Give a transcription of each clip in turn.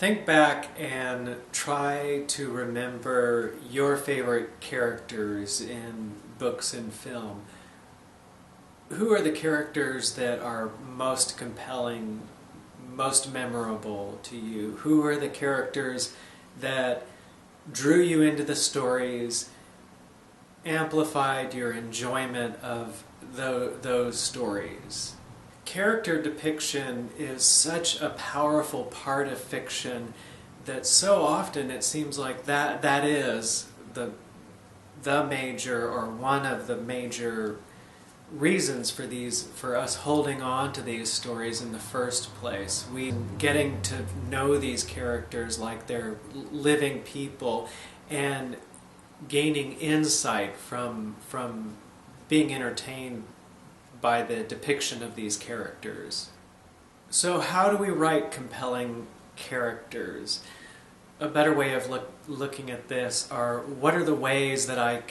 Think back and try to remember your favorite characters in books and film. Who are the characters that are most compelling, most memorable to you? Who are the characters that drew you into the stories, amplified your enjoyment of those stories? Character depiction is such a powerful part of fiction that so often it seems like that is the major or one of the major reasons for us holding on to these stories in the first place. We getting to know these characters like they're living people and gaining insight from being entertained by the depiction of these characters. So how do we write compelling characters? A better way of looking at this are, what are the ways that how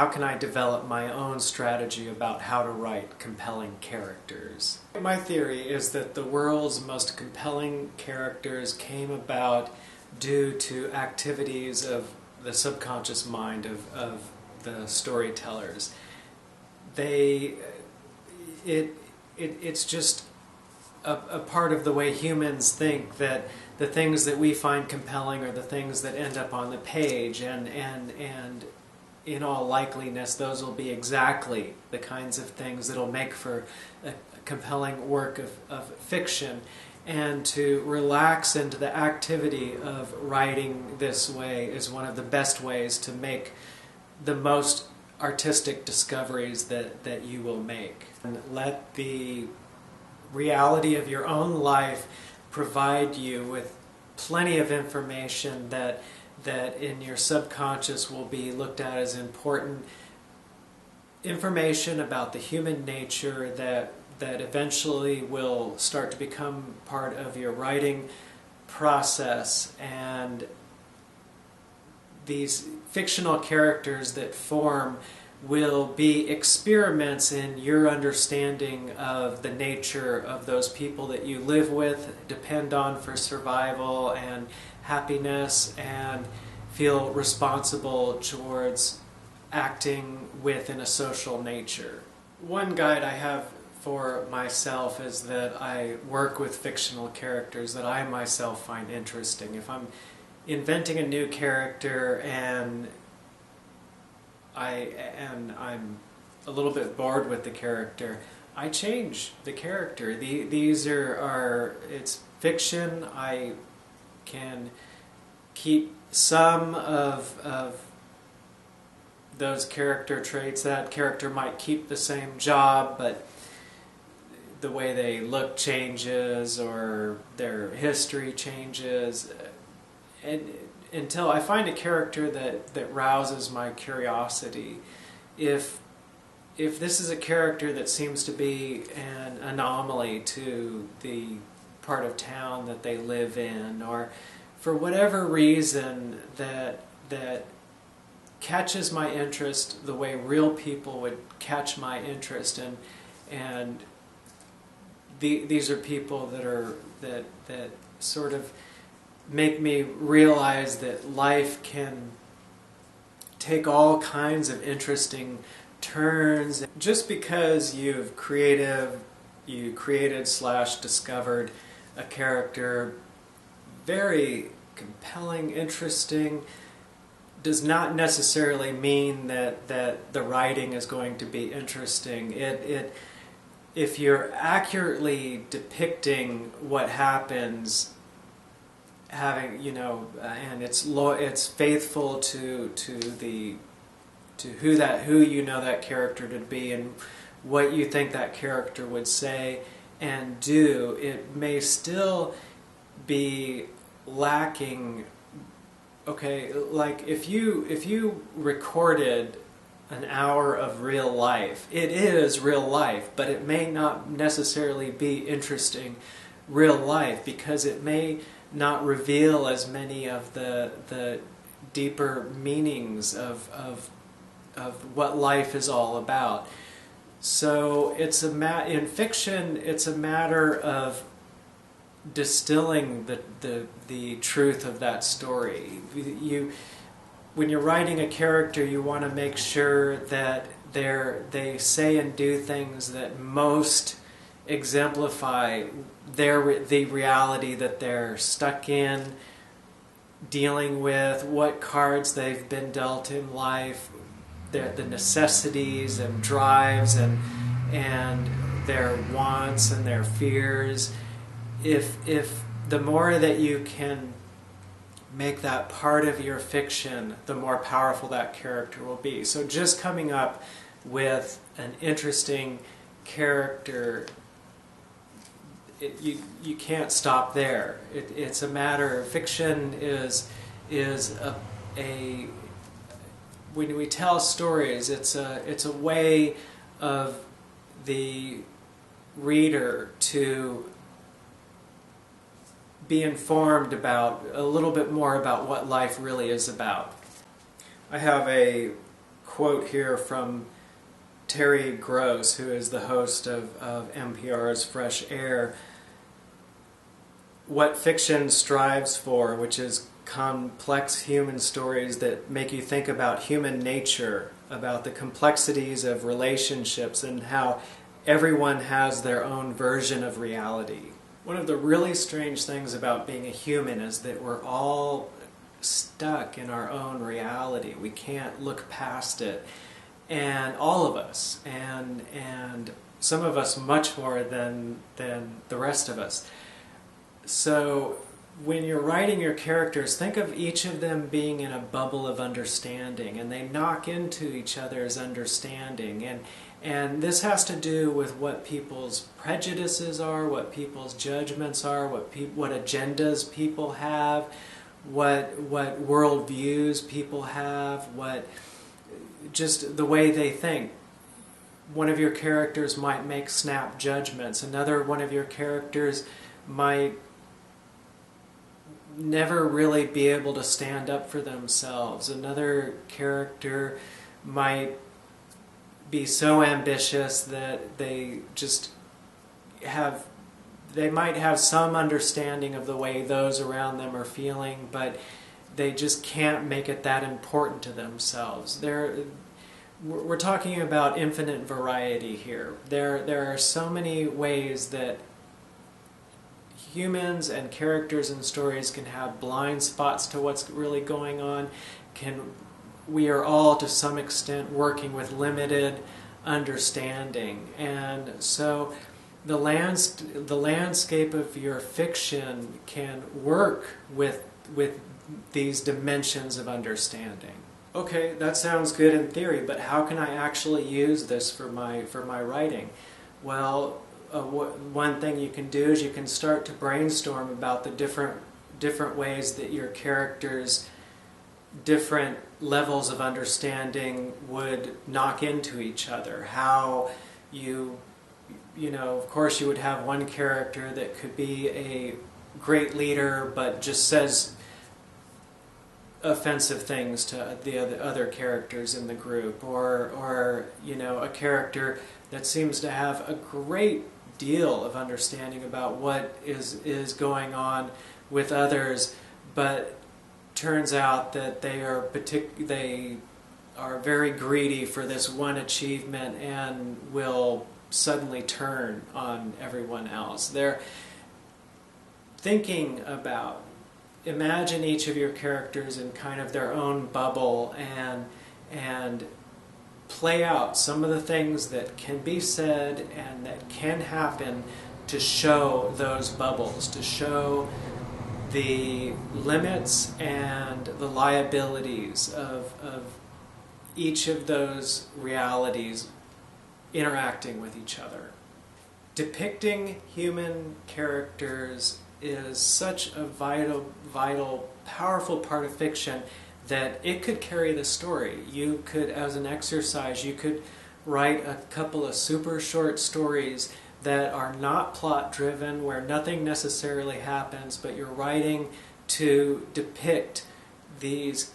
can I develop my own strategy about how to write compelling characters? My theory is that the world's most compelling characters came about due to activities of the subconscious mind of the storytellers. It's just a part of the way humans think, that the things that we find compelling are the things that end up on the page, and in all likeliness those will be exactly the kinds of things that will make for a compelling work of fiction. And to relax into the activity of writing this way is one of the best ways to make the most artistic discoveries that you will make. And let the reality of your own life provide you with plenty of information that in your subconscious will be looked at as important information about the human nature that eventually will start to become part of your writing process. And these fictional characters that form will be experiments in your understanding of the nature of those people that you live with, depend on for survival and happiness, and feel responsible towards acting with in a social nature. One guide I have for myself is that I work with fictional characters that I myself find interesting. If I'm inventing a new character and I'm a little bit bored with the character, I change the character. These are it's fiction. I can keep some of those character traits. That character might keep the same job, but the way they look changes or their history changes. And until I find a character that rouses my curiosity. If this is a character that seems to be an anomaly to the part of town that they live in, or for whatever reason that catches my interest the way real people would catch my interest, and these are people that sort of make me realize that life can take all kinds of interesting turns. Just because you created / discovered a character very compelling, interesting, does not necessarily mean that the writing is going to be interesting. If you're accurately depicting what happens, and it's faithful to who you know that character to be and what you think that character would say and do, it may still be lacking. Okay, like if you recorded an hour of real life, it is real life, but it may not necessarily be interesting real life, because it may not reveal as many of the deeper meanings of what life is all about. So it's in fiction, it's a matter of distilling the truth of that story. When you're writing a character, you want to make sure that they say and do things that most exemplify the reality that they're stuck in, dealing with, what cards they've been dealt in life, the necessities and drives and their wants and their fears. If the more that you can make that part of your fiction, the more powerful that character will be. So just coming up with an interesting character, you can't stop there. It's a matter of fiction is a when we tell stories, it's a way of the reader to be informed about a little bit more about what life really is about. I have a quote here from Terry Gross, who is the host of NPR's Fresh Air. What fiction strives for, which is complex human stories that make you think about human nature, about the complexities of relationships and how everyone has their own version of reality. One of the really strange things about being a human is that we're all stuck in our own reality. We can't look past it. And all of us, and some of us much more than the rest of us. So when you're writing your characters, think of each of them being in a bubble of understanding, and they knock into each other's understanding. And this has to do with what people's prejudices are, what people's judgments are, what agendas people have, what worldviews people have, just the way they think. One of your characters might make snap judgments. Another one of your characters might never really be able to stand up for themselves. Another character might be so ambitious that they might have some understanding of the way those around them are feeling, but they just can't make it that important to themselves. We're talking about infinite variety here. There are so many ways that humans and characters and stories can have blind spots to what's really going on. We are all, to some extent, working with limited understanding. And so the landscape of your fiction can work with these dimensions of understanding. Okay, that sounds good in theory, but how can I actually use this for my writing? Well, one thing you can do is you can start to brainstorm about the different ways that your characters' different levels of understanding would knock into each other. How of course you would have one character that could be a great leader but just says offensive things to the other characters in the group, or a character that seems to have a great deal of understanding about what is going on with others, but turns out that they are very greedy for this one achievement and will suddenly turn on everyone else. They're thinking about, imagine each of your characters in kind of their own bubble and play out some of the things that can be said and that can happen to show those bubbles, to show the limits and the liabilities of each of those realities interacting with each other. Depicting human characters is such a vital, powerful part of fiction that it could carry the story. You could, as an exercise, you could write a couple of super short stories that are not plot driven, where nothing necessarily happens, but you're writing to depict these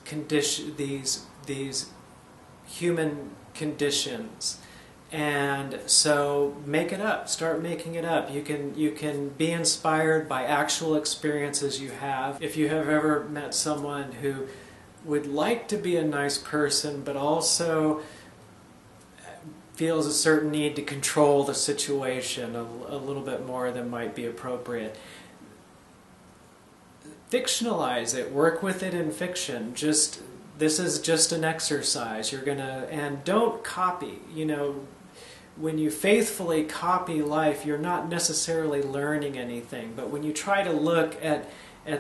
human conditions And so make it up. Start making it up. You can be inspired by actual experiences you have. If you have ever met someone who would like to be a nice person, but also feels a certain need to control the situation a little bit more than might be appropriate, fictionalize it. Work with it in fiction. This is just an exercise. And don't copy. When you faithfully copy life, you're not necessarily learning anything. But when you try to look at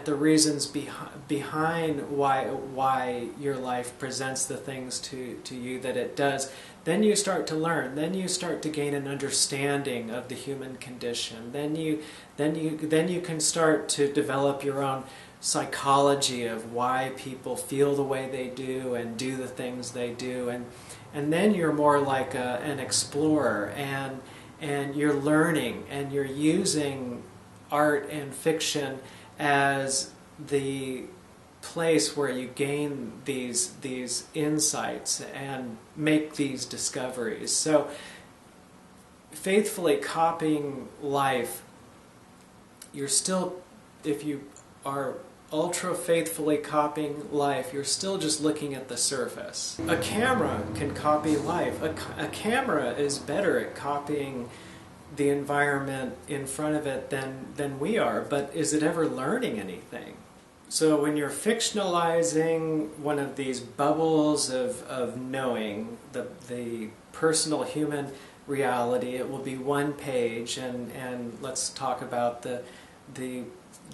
the reasons behind why your life presents the things to you that it does, then you start to learn. Then you start to gain an understanding of the human condition. Then you can start to develop your own psychology of why people feel the way they do and do the things they do, and then you're more like an explorer, and you're learning, and you're using art and fiction as the place where you gain these insights and make these discoveries. So faithfully copying life, you're still, if you are ultra faithfully copying life, you're still just looking at the surface. A camera can copy life. A camera is better at copying the environment in front of it than we are, but is it ever learning anything? So when you're fictionalizing one of these bubbles of knowing, the personal human reality, it will be one page, and let's talk about the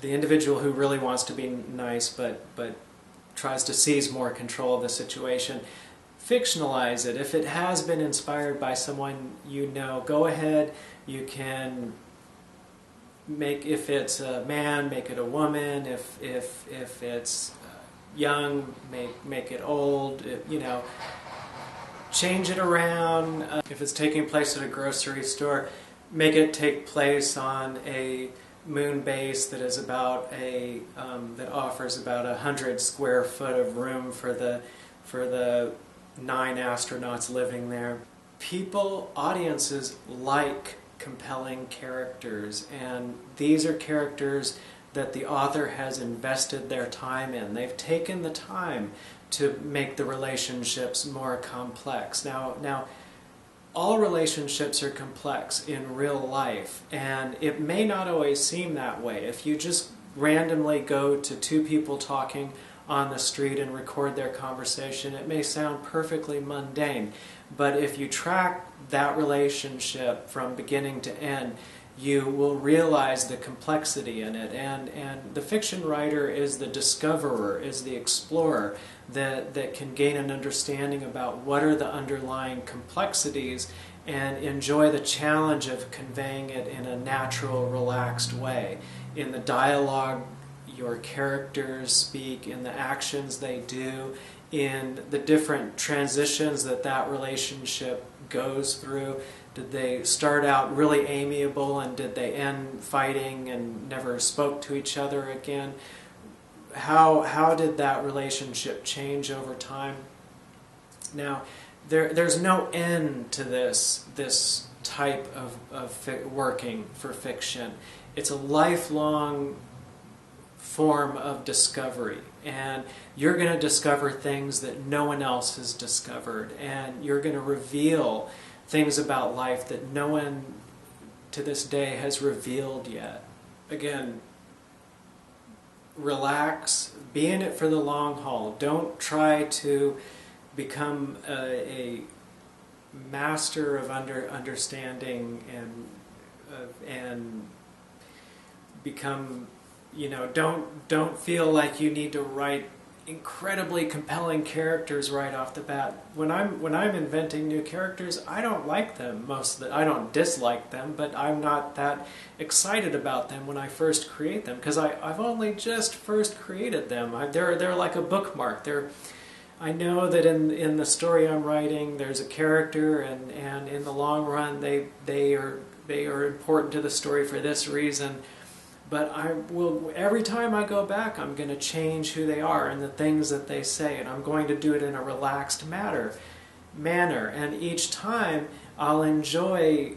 individual who really wants to be nice but tries to seize more control of the situation. Fictionalize it. If it has been inspired by someone go ahead. You can make, if it's a man, make it a woman. If it's young, make it old. Change it around. If it's taking place at a grocery store, make it take place on a moon base that is about that offers about 100 square foot of room for the 9 astronauts living there. Audiences like compelling characters, and these are characters that the author has invested their time in. They've taken the time to make the relationships more complex. Now all relationships are complex in real life, and it may not always seem that way. If you just randomly go to two people talking on the street and record their conversation, it may sound perfectly mundane. But if you track that relationship from beginning to end, you will realize the complexity in it. And the fiction writer is the discoverer, is the explorer that can gain an understanding about what are the underlying complexities and enjoy the challenge of conveying it in a natural, relaxed way. In the dialogue your characters speak, in the actions they do, in the different transitions that relationship goes through. Did they start out really amiable, and did they end fighting and never spoke to each other again? How did that relationship change over time? Now, there's no end to this type of working for fiction. It's a lifelong form of discovery, and you're going to discover things that no one else has discovered, and you're going to reveal things about life that no one to this day has revealed yet. Again, relax, be in it for the long haul. Don't try to become a master of understanding and become, don't feel like you need to write incredibly compelling characters right off the bat. When I'm inventing new characters, I don't like them I don't dislike them, but I'm not that excited about them when I first create them, because I've only just first created them. They're like a bookmark. I know that in the story I'm writing there's a character, and in the long run they are important to the story for this reason. But every time I go back, I'm going to change who they are and the things that they say, and I'm going to do it in a relaxed manner. manner, and each time I'll enjoy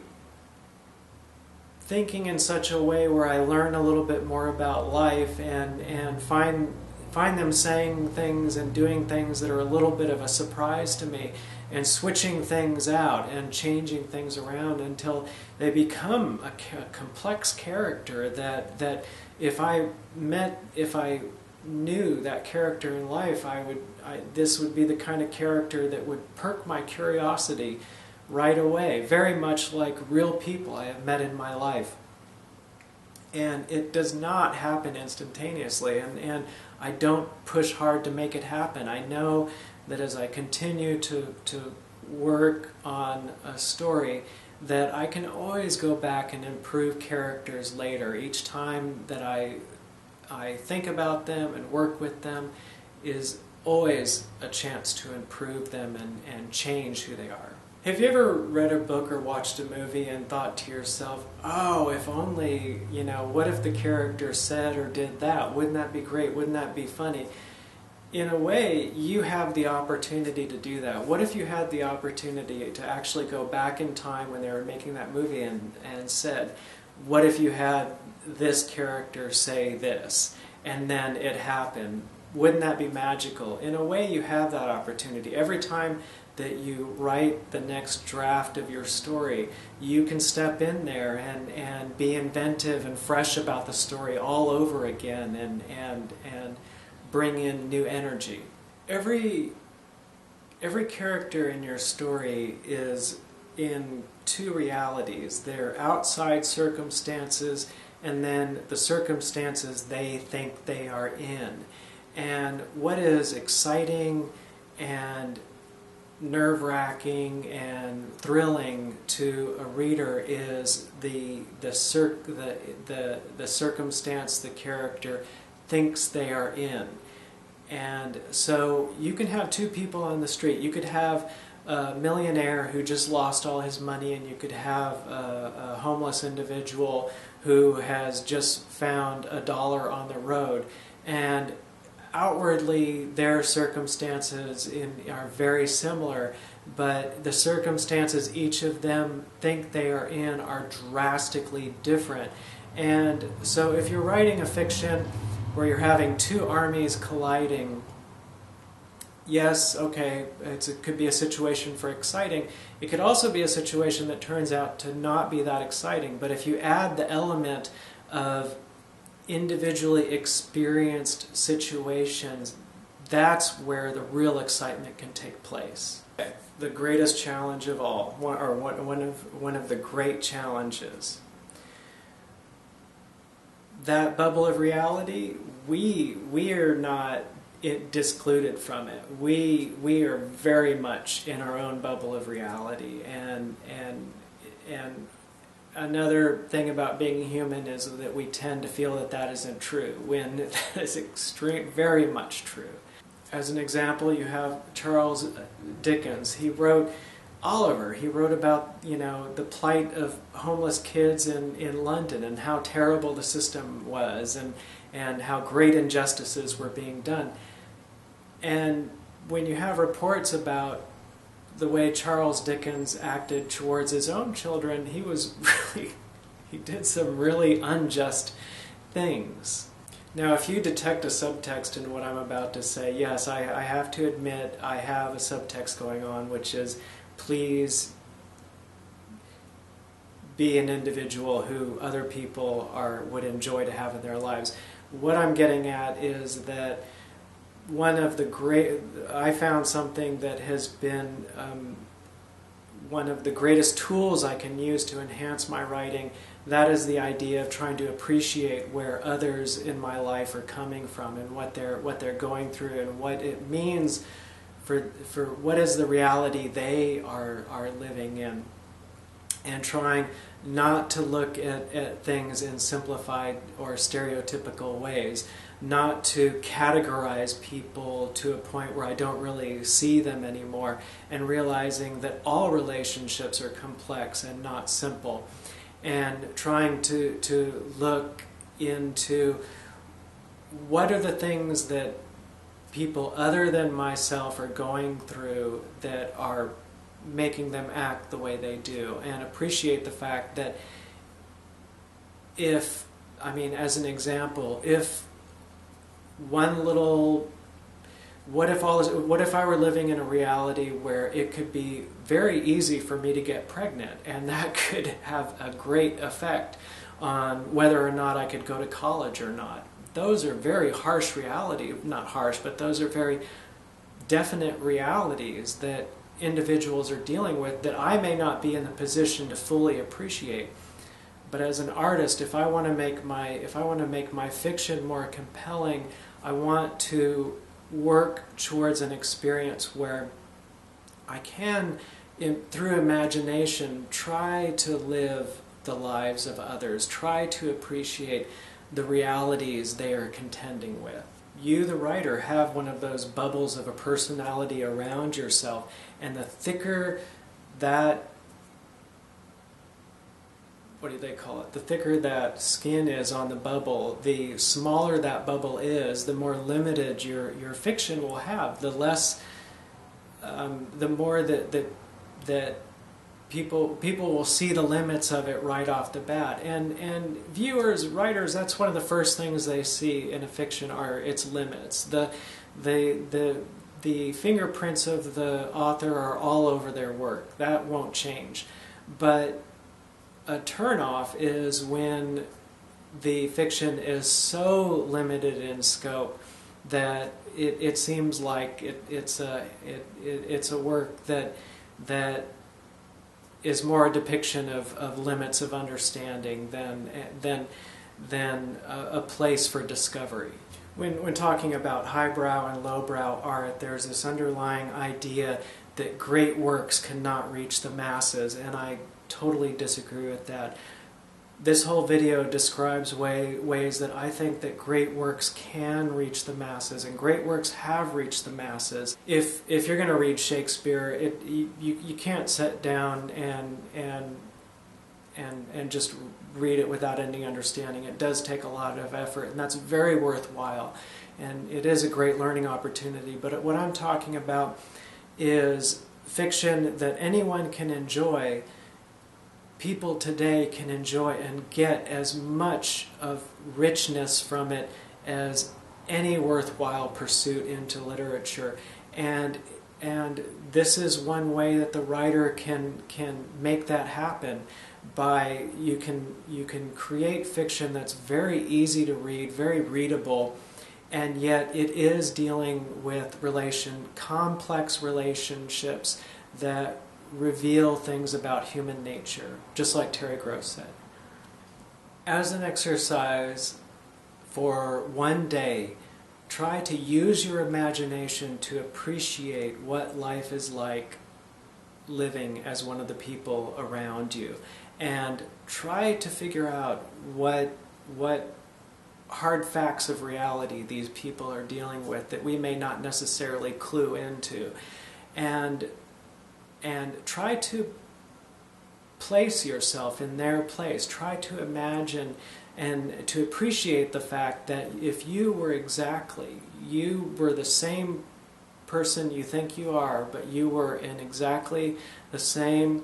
thinking in such a way where I learn a little bit more about life and find them saying things and doing things that are a little bit of a surprise to me, and switching things out and changing things around until they become a complex character that if I knew that character in life, this would be the kind of character that would perk my curiosity right away, very much like real people I have met in my life. And it does not happen instantaneously, and I don't push hard to make it happen. I know that as I continue to work on a story, that I can always go back and improve characters later. Each time that I think about them and work with them is always a chance to improve them and change who they are. Have you ever read a book or watched a movie and thought to yourself, oh, if only, what if the character said or did that? Wouldn't that be great? Wouldn't that be funny? In a way, you have the opportunity to do that. What if you had the opportunity to actually go back in time when they were making that movie and said, what if you had this character say this, and then it happened? Wouldn't that be magical? In a way, you have that opportunity. Every time that you write the next draft of your story, you can step in there and be inventive and fresh about the story all over again and bring in new energy. Every character in your story is in two realities. They're outside circumstances and then the circumstances they think they are in. And what is exciting and nerve-wracking and thrilling to a reader is the circumstance the character thinks they are in. And so you can have two people on the street. You could have a millionaire who just lost all his money, and you could have a homeless individual who has just found $1 on the road. And outwardly, their circumstances are very similar, but the circumstances each of them think they are in are drastically different. And so if you're writing a fiction where you're having two armies colliding, yes, okay, it could be a situation for exciting. It could also be a situation that turns out to not be that exciting. But if you add the element of individually experienced situations, that's where the real excitement can take place. The greatest challenge of all, or one of the great challenges. That bubble of reality, we are not discluded from it. We are very much in our own bubble of reality, and another thing about being human is that we tend to feel that that isn't true, when that is very much true. As an example, you have Charles Dickens. He wrote Oliver. He wrote about, the plight of homeless kids in London and how terrible the system was and how great injustices were being done. And when you have reports about the way Charles Dickens acted towards his own children, he did some really unjust things. Now, if you detect a subtext in what I'm about to say, yes, I have to admit I have a subtext going on, which is, please be an individual who other people would enjoy to have in their lives. What I'm getting at is that I found something that has been one of the greatest tools I can use to enhance my writing. That is the idea of trying to appreciate where others in my life are coming from and what they're going through and what it means for what is the reality they are living in, and trying not to look at things in simplified or stereotypical ways, not to categorize people to a point where I don't really see them anymore, and realizing that all relationships are complex and not simple, and trying to look into what are the things that people other than myself are going through that are making them act the way they do, and appreciate the fact that if, I mean, as an example, if one little, what if I were living in a reality where it could be very easy for me to get pregnant, and that could have a great effect on whether or not I could go to college or not. Those are very harsh reality, not harsh, but those are very definite realities that individuals are dealing with that I may not be in the position to fully appreciate. But as an artist, if I want to make my fiction more compelling, I want to work towards an experience where I can, through imagination, try to live the lives of others, try to appreciate the realities they are contending with. You, the writer, have one of those bubbles of a personality around yourself, and the thicker that, what do they call it? The thicker that skin is on the bubble, the smaller that bubble is, the more limited your fiction will have. The less, the more that people will see the limits of it right off the bat. And viewers, writers, that's one of the first things they see in a fiction are its limits. The fingerprints of the author are all over their work. That won't change. But a turnoff is when the fiction is so limited in scope that it seems like it's a work that is more a depiction of limits of understanding than a place for discovery. When talking about highbrow and lowbrow art, there's this underlying idea that great works cannot reach the masses, and I totally disagree with that. This whole video describes ways that I think that great works can reach the masses, and great works have reached the masses. If you're going to read Shakespeare, you can't sit down and just read it without any understanding. It does take a lot of effort, and that's very worthwhile, and it is a great learning opportunity. But what I'm talking about is fiction that anyone can enjoy. People today can enjoy and get as much of richness from it as any worthwhile pursuit into literature. And this is one way that the writer can make that happen. By you can create fiction that's very easy to read, very readable, and yet it is dealing with complex relationships that reveal things about human nature, just like Terry Gross said. As an exercise for one day, try to use your imagination to appreciate what life is like living as one of the people around you, and try to figure out what hard facts of reality these people are dealing with that we may not necessarily clue into, and try to place yourself in their place. Try to imagine and to appreciate the fact that if you were the same person you think you are, but you were in exactly the same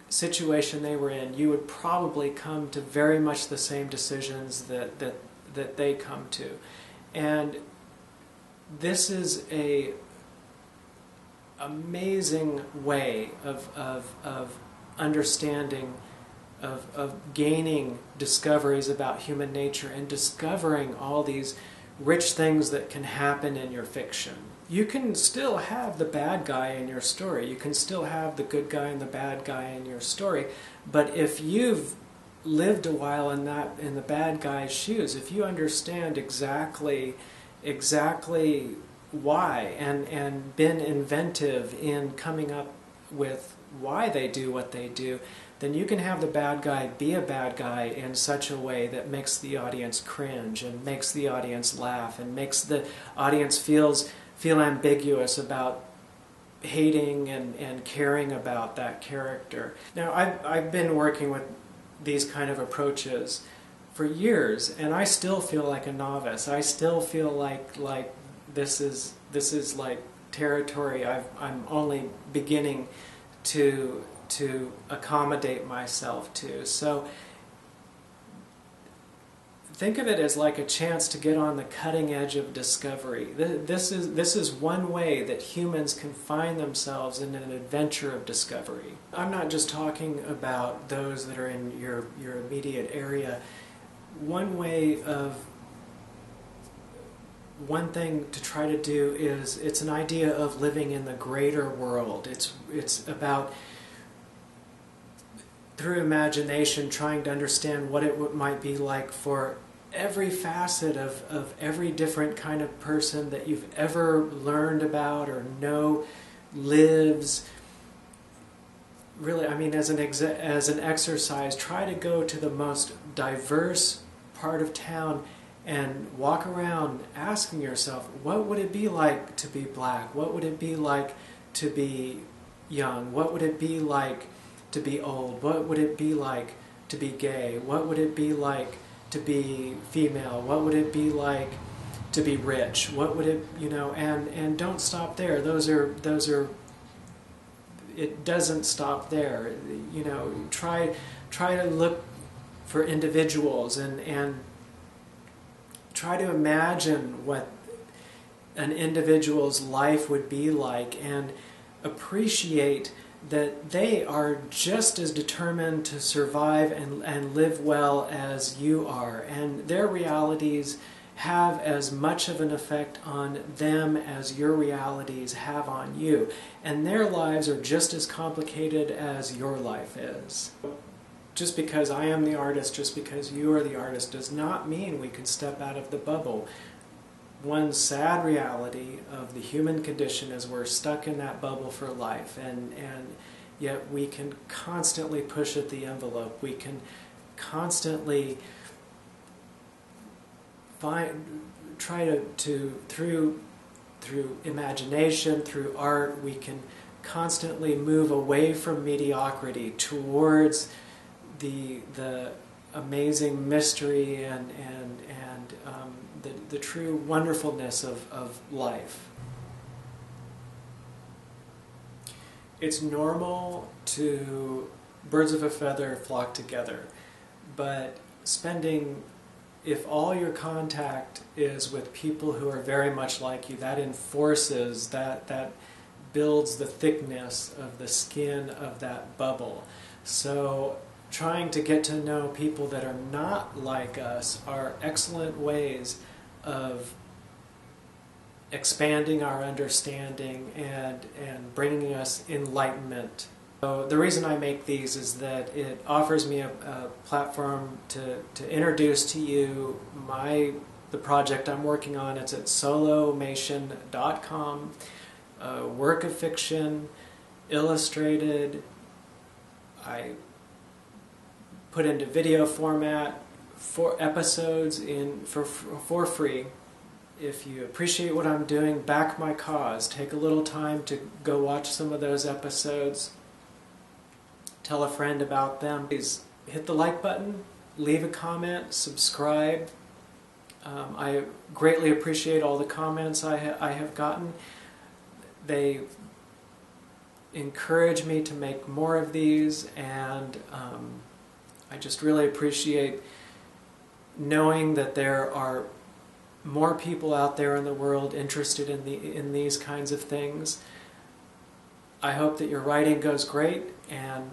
situation they were in, you would probably come to very much the same decisions that they come to. And this is a amazing way of understanding, of gaining discoveries about human nature and discovering all these rich things that can happen in your fiction. You can still have the bad guy in your story. You can still have the good guy and the bad guy in your story. But if you've lived a while in the bad guy's shoes, if you understand exactly why and been inventive in coming up with why they do what they do, then you can have the bad guy be a bad guy in such a way that makes the audience cringe and makes the audience laugh and makes the audience feel ambiguous about hating and caring about that character. Now, I've been working with these kind of approaches for years, and I still feel like a novice. I still feel like this is like territory I'm only beginning to accommodate myself to. So think of it as like a chance to get on the cutting edge of discovery. This is one way that humans can find themselves in an adventure of discovery. I'm not just talking about those that are in your immediate area. One thing to try to do is, it's an idea of living in the greater world. It's about, through imagination, trying to understand what it might be like for every facet of every different kind of person that you've ever learned about or know lives. Really, I mean, as an exercise, try to go to the most diverse part of town and walk around asking yourself, what would it be like to be black? What would it be like to be young? What would it be like to be old? What would it be like to be gay? What would it be like to be female? What would it be like to be rich? What would it, and don't stop there. Those are it doesn't stop there. Try to look for individuals and try to imagine what an individual's life would be like, and appreciate that they are just as determined to survive and live well as you are, and their realities have as much of an effect on them as your realities have on you, and their lives are just as complicated as your life is. Just because I am the artist, just because you are the artist, does not mean we can step out of the bubble. One sad reality of the human condition is we're stuck in that bubble for life, and yet we can constantly push at the envelope. We can constantly try to through imagination, through art, we can constantly move away from mediocrity towards the amazing mystery and the true wonderfulness of life. It's normal to birds of a feather flock together, but if all your contact is with people who are very much like you, that enforces, that builds the thickness of the skin of that bubble. So trying to get to know people that are not like us are excellent ways of expanding our understanding and bringing us enlightenment. So the reason I make these is that it offers me a platform to introduce to you the project I'm working on. It's at solomation.com. Work of fiction, illustrated. I put into video format, 4 episodes for free. If you appreciate what I'm doing, back my cause. Take a little time to go watch some of those episodes. Tell a friend about them. Please hit the like button, leave a comment, subscribe. I greatly appreciate all the comments I have gotten. They encourage me to make more of these, and I just really appreciate knowing that there are more people out there in the world interested in these kinds of things. I hope that your writing goes great, and